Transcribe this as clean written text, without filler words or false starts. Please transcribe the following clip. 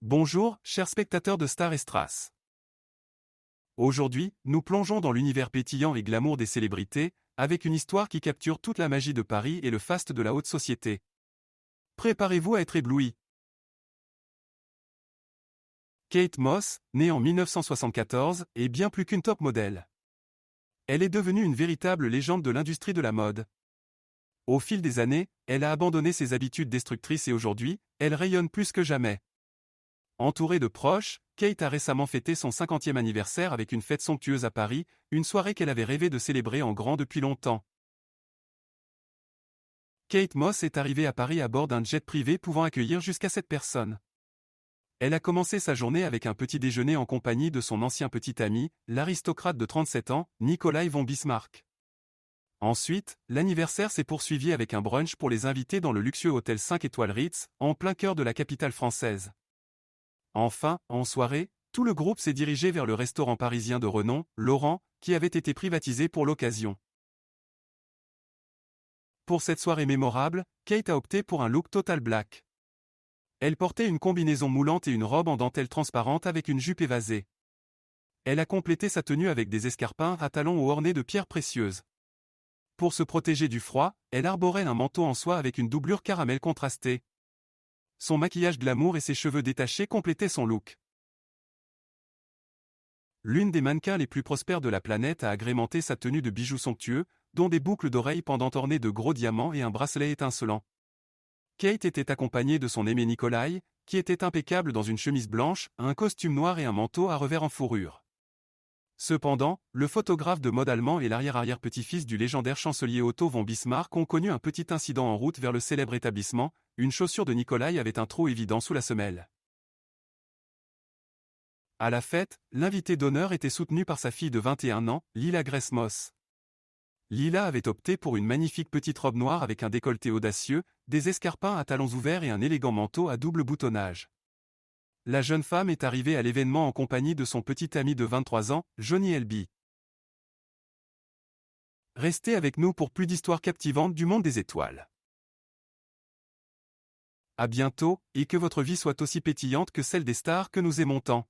Bonjour, chers spectateurs de Star et Strass. Aujourd'hui, nous plongeons dans l'univers pétillant et glamour des célébrités, avec une histoire qui capture toute la magie de Paris et le faste de la haute société. Préparez-vous à être éblouis. Kate Moss, née en 1974, est bien plus qu'une top modèle. Elle est devenue une véritable légende de l'industrie de la mode. Au fil des années, elle a abandonné ses habitudes destructrices et aujourd'hui, elle rayonne plus que jamais. Entourée de proches, Kate a récemment fêté son 50e anniversaire avec une fête somptueuse à Paris, une soirée qu'elle avait rêvé de célébrer en grand depuis longtemps. Kate Moss est arrivée à Paris à bord d'un jet privé pouvant accueillir jusqu'à 7 personnes. Elle a commencé sa journée avec un petit déjeuner en compagnie de son ancien petit ami, l'aristocrate de 37 ans, Nikolai von Bismarck. Ensuite, l'anniversaire s'est poursuivi avec un brunch pour les invités dans le luxueux hôtel 5 étoiles Ritz, en plein cœur de la capitale française. Enfin, en soirée, tout le groupe s'est dirigé vers le restaurant parisien de renom, Laurent, qui avait été privatisé pour l'occasion. Pour cette soirée mémorable, Kate a opté pour un look total black. Elle portait une combinaison moulante et une robe en dentelle transparente avec une jupe évasée. Elle a complété sa tenue avec des escarpins à talons ornés de pierres précieuses. Pour se protéger du froid, elle arborait un manteau en soie avec une doublure caramel contrastée. Son maquillage glamour et ses cheveux détachés complétaient son look. L'une des mannequins les plus prospères de la planète a agrémenté sa tenue de bijoux somptueux, dont des boucles d'oreilles pendantes ornées de gros diamants et un bracelet étincelant. Kate était accompagnée de son aimé Nikolai, qui était impeccable dans une chemise blanche, un costume noir et un manteau à revers en fourrure. Cependant, le photographe de mode allemand et l'arrière-arrière-petit-fils du légendaire chancelier Otto von Bismarck ont connu un petit incident en route vers le célèbre établissement, une chaussure de Nikolai avait un trou évident sous la semelle. À la fête, l'invité d'honneur était soutenu par sa fille de 21 ans, Lila Grace Moss. Lila avait opté pour une magnifique petite robe noire avec un décolleté audacieux, des escarpins à talons ouverts et un élégant manteau à double boutonnage. La jeune femme est arrivée à l'événement en compagnie de son petit ami de 23 ans, Johnny Elby. Restez avec nous pour plus d'histoires captivantes du monde des étoiles. À bientôt, et que votre vie soit aussi pétillante que celle des stars que nous aimons tant.